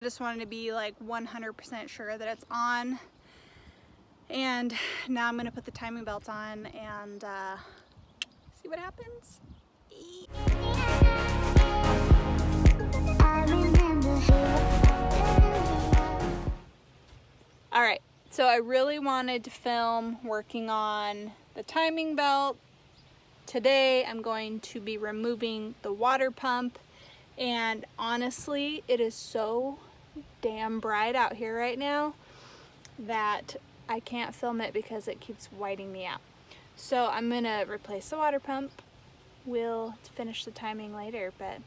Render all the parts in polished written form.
I just wanted to be like 100% sure that it's on. And now I'm gonna put the timing belt on and see what happens. All right, so I really wanted to film working on the timing belt. Today I'm going to be removing the water pump, and honestly, it is so damn bright out here right now that I can't film it because it keeps whiting me out. So I'm gonna replace the water pump. We'll finish the timing later, but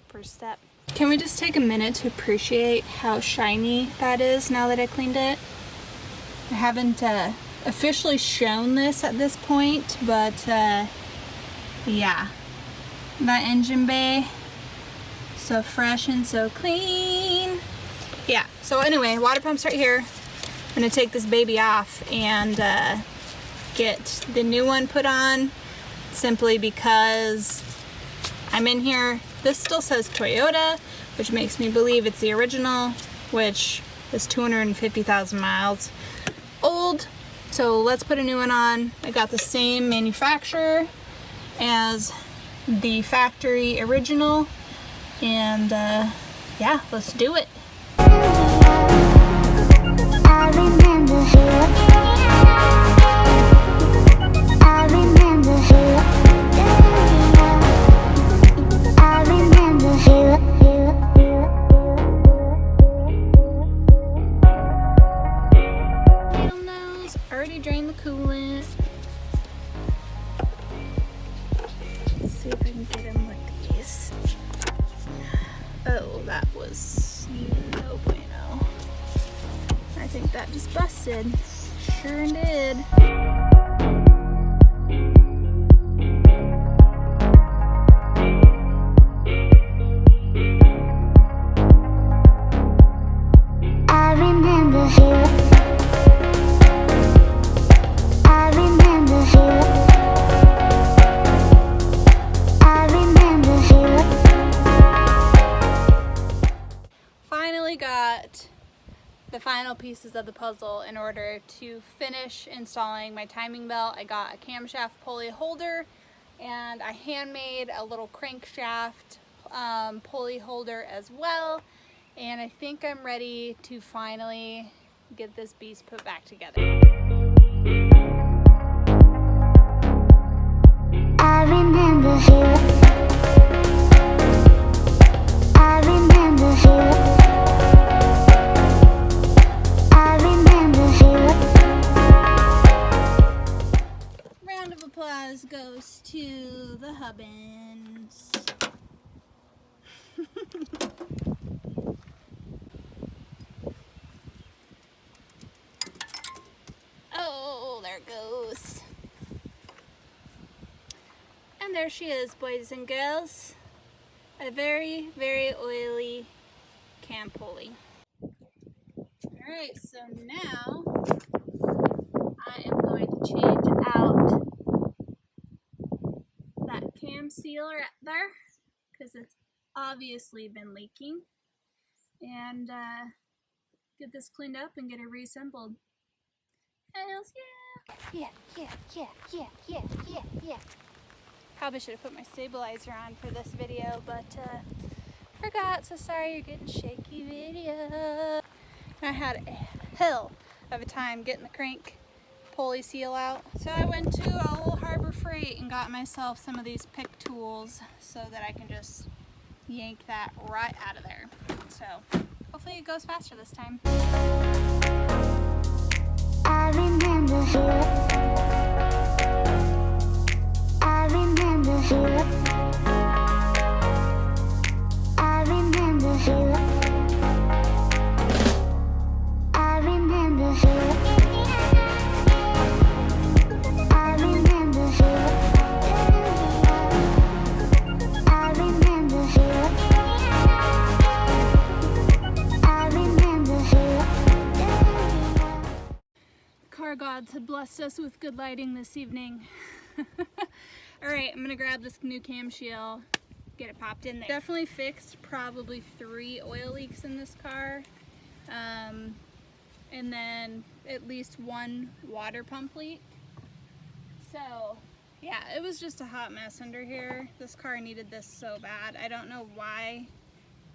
first step. Can we just take a minute to appreciate how shiny that is now that I cleaned it? I haven't officially shown this at this point, but yeah, that engine bay, so fresh and so clean. Yeah, so anyway, water pump's right here. I'm gonna take this baby off and get the new one put on, simply because I'm in here. This still says Toyota, which makes me believe it's the original, which is 250,000 miles old. So let's put a new one on. I got the same manufacturer as the factory original, and yeah, let's do it. I remember already drained the coolant. Let's see if I can get him with these. Oh, that was no bueno. I think that just busted. Sure did. I remember here. Got the final pieces of the puzzle in order to finish installing my timing belt. I got a camshaft pulley holder, and I handmade a little crankshaft pulley holder as well, and I think I'm ready to finally get this beast put back together. I remember here. I remember here. Applause goes to the Hubbins. Oh, there it goes. And there she is, boys and girls. A very, very oily cam pulley. Alright, so now I am going to change out that cam sealer there, because it's obviously been leaking, and get this cleaned up and get it reassembled. Hells yeah! Yeah. Probably should have put my stabilizer on for this video, but forgot, so sorry you're getting shaky video. I had a hell of a time getting the crank pulley seal out. So I went to a little Harbor Freight and got myself some of these pick tools so that I can just yank that right out of there. So hopefully it goes faster this time. I remember here. I remember here. I remember here. I remember here. Gods have blessed us with good lighting this evening. Alright, I'm gonna grab this new cam shield get it popped in there. Definitely fixed probably 3 oil leaks in this car. And then at least 1 water pump leak. So yeah, it was just a hot mess under here. This car needed this so bad. I don't know why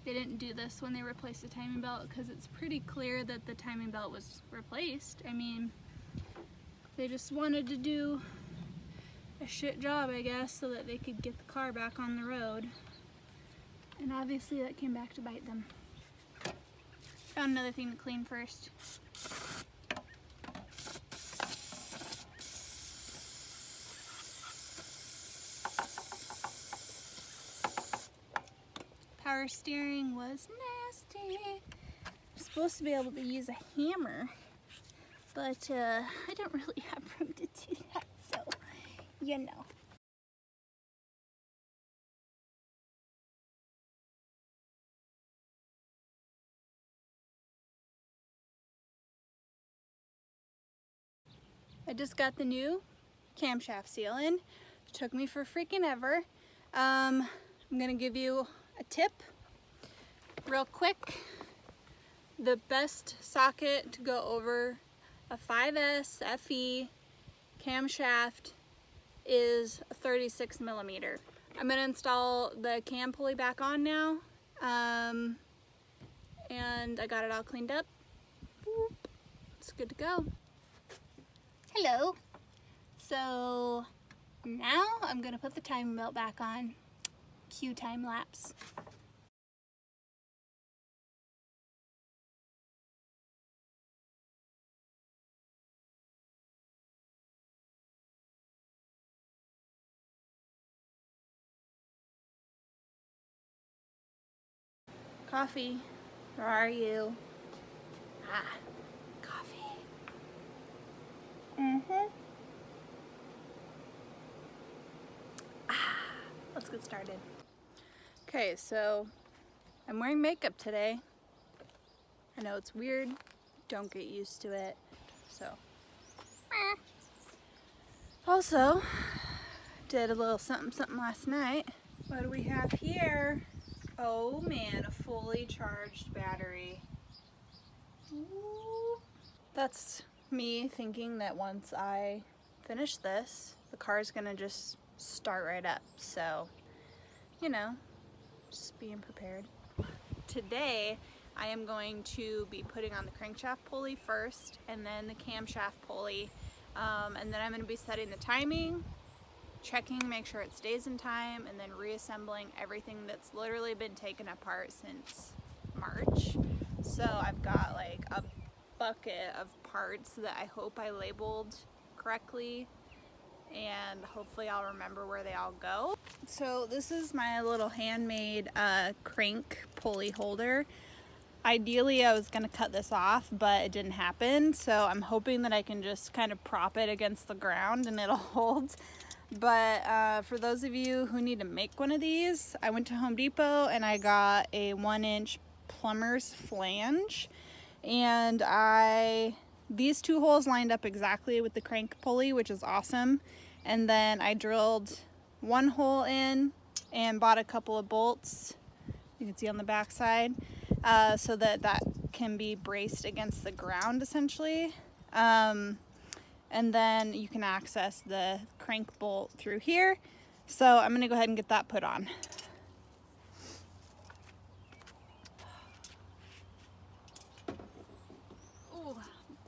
they didn't do this when they replaced the timing belt, because it's pretty clear that the timing belt was replaced. I mean, they just wanted to do a shit job, I guess, so that they could get the car back on the road. And obviously that came back to bite them. Found another thing to clean first. Power steering was nasty. I'm supposed to be able to use a hammer, but I don't really have room to do that, so you know. I just got the new camshaft seal in. It took me for freaking ever. I'm gonna give you a tip real quick. The best socket to go over a 5S FE camshaft is a 36 millimeter. I'm gonna install the cam pulley back on now, and I got it all cleaned up. Boop. It's good to go. Hello. So now I'm gonna put the timing belt back on. Cue time lapse. Coffee, where are you? Ah, coffee. Let's get started. Okay, so I'm wearing makeup today. I know it's weird. Don't get used to it. So, also did a little something last night. What do we have here? Oh man, a fully charged battery. Ooh. That's me thinking that once I finish this, the car's gonna just start right up. So, you know, just being prepared. Today, I am going to be putting on the crankshaft pulley first, and then the camshaft pulley, and then I'm going to be setting the timing, checking, make sure it stays in time, and then reassembling everything that's literally been taken apart since March. So I've got like a bucket of parts that I hope I labeled correctly, and hopefully I'll remember where they all go. So this is my little handmade crank pulley holder. Ideally I was going to cut this off, but it didn't happen, so I'm hoping that I can just kind of prop it against the ground and it'll hold. But for those of you who need to make one of these, I went to Home Depot and I got a 1-inch plumber's flange, and these 2 holes lined up exactly with the crank pulley, which is awesome. And then I drilled 1 hole in and bought a couple of bolts, you can see on the back side, so that can be braced against the ground essentially. And then you can access the crank bolt through here. So I'm gonna go ahead and get that put on. Ooh,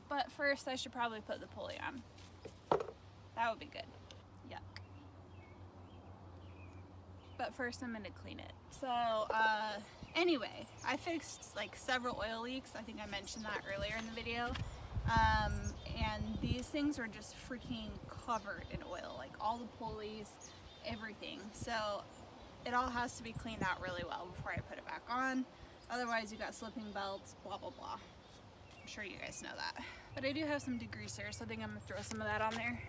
but first I should probably put the pulley on. That would be good. Yuck. But first I'm gonna clean it. So anyway, I fixed like several oil leaks. I think I mentioned that earlier in the video. And these things are just freaking covered in oil, like all the pulleys, everything. So it all has to be cleaned out really well before I put it back on. Otherwise you got slipping belts, blah, blah, blah. I'm sure you guys know that. But I do have some degreaser, so I think I'm gonna throw some of that on there.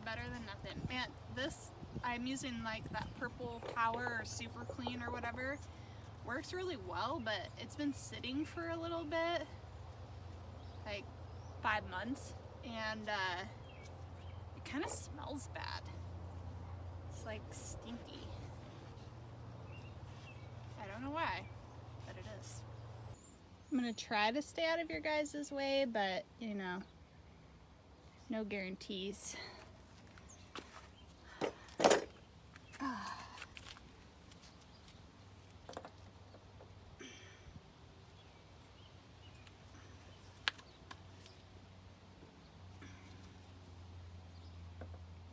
Better than nothing. Man, this, I'm using like that Purple Power or Super Clean or whatever. works really well, but it's been sitting for a little bit, like 5 months, and it kind of smells bad. It's like stinky. I don't know why, but it is. I'm gonna try to stay out of your guys' way, but you know, no guarantees.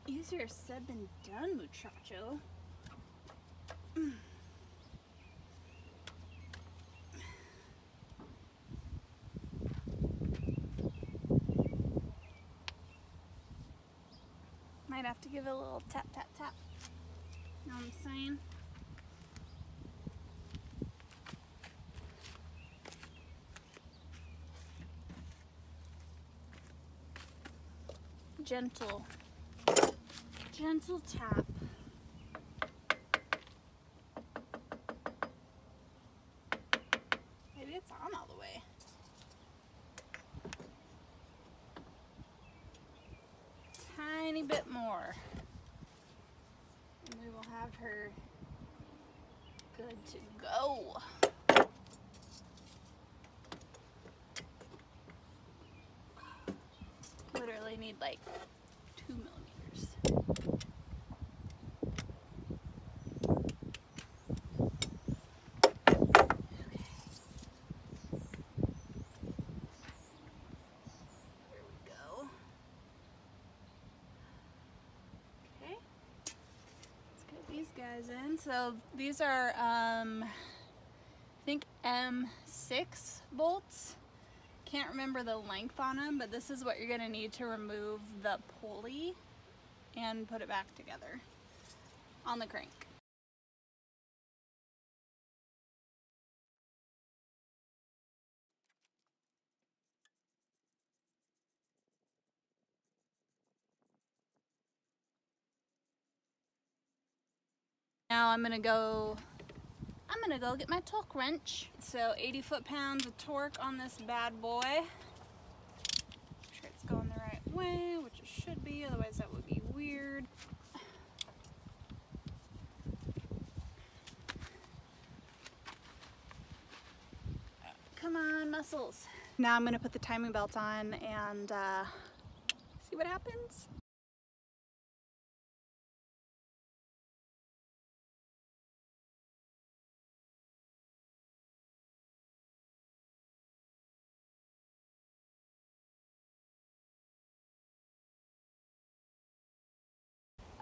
Easier said than done, muchacho. Might have to give it a little tap, tap, tap. You know what I'm saying? Gentle tap. Maybe it's on all the way. Tiny bit more. And we will have her good to go. Literally need like 2 millimeters. Guys in. So these are I think M6 bolts. Can't remember the length on them, but this is what you're going to need to remove the pulley and put it back together on the crank. Now I'm gonna go get my torque wrench. So 80 foot-pounds of torque on this bad boy. Make sure it's going the right way, which it should be, otherwise that would be weird. Come on, muscles. Now I'm gonna put the timing belt on and see what happens.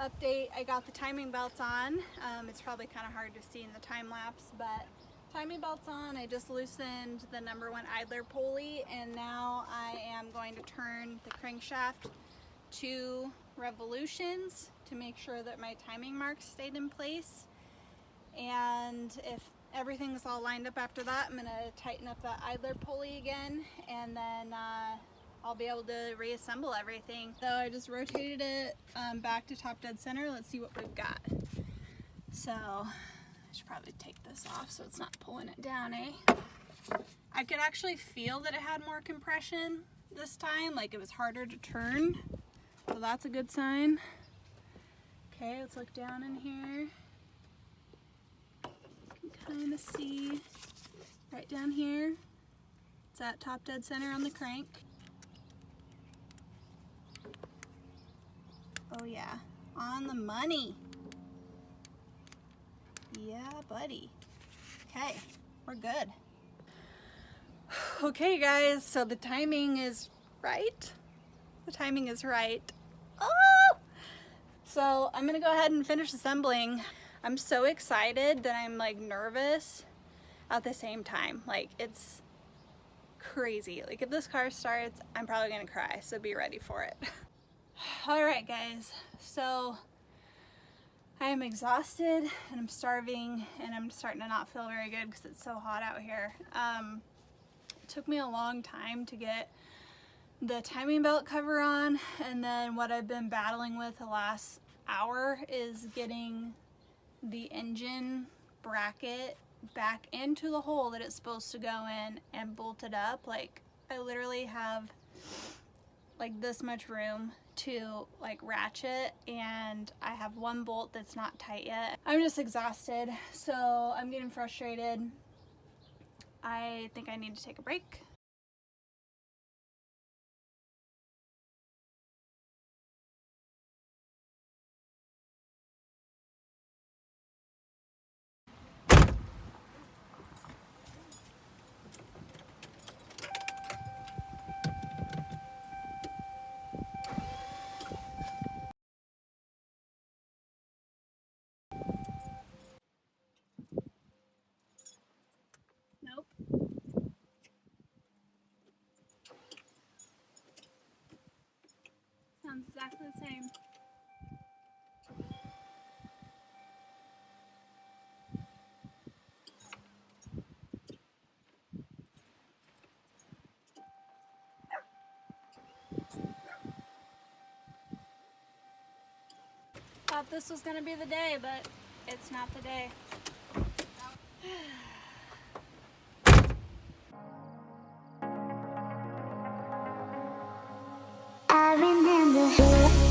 Update, I got the timing belts on. It's probably kind of hard to see in the time lapse, but timing belts on. I just loosened the #1 idler pulley, and now I am going to turn the crankshaft 2 revolutions to make sure that my timing marks stayed in place. And if everything's all lined up after that, I'm going to tighten up that idler pulley again, and then I'll be able to reassemble everything. So I just rotated it back to top dead center. Let's see what we've got. So I should probably take this off so it's not pulling it down, eh? I could actually feel that it had more compression this time, like it was harder to turn. So that's a good sign. Okay, let's look down in here. You can kind of see right down here. It's at top dead center on the crank. Oh yeah, on the money. Yeah, buddy. Okay, we're good. Okay guys, so the timing is right. The timing is right. Oh! So I'm gonna go ahead and finish assembling. I'm so excited that I'm like nervous at the same time. Like it's crazy. Like if this car starts, I'm probably gonna cry, so be ready for it. All right guys, so I am exhausted and I'm starving and I'm starting to not feel very good because it's so hot out here. It took me a long time to get the timing belt cover on, and then what I've been battling with the last hour is getting the engine bracket back into the hole that it's supposed to go in and bolt it up. Like, I literally have like this much room to like ratchet, and I have one bolt that's not tight yet. I'm just exhausted, so I'm getting frustrated. I think I need to take a break. Nope. Sounds exactly the same. Thought this was gonna be the day, but it's not the day. I remember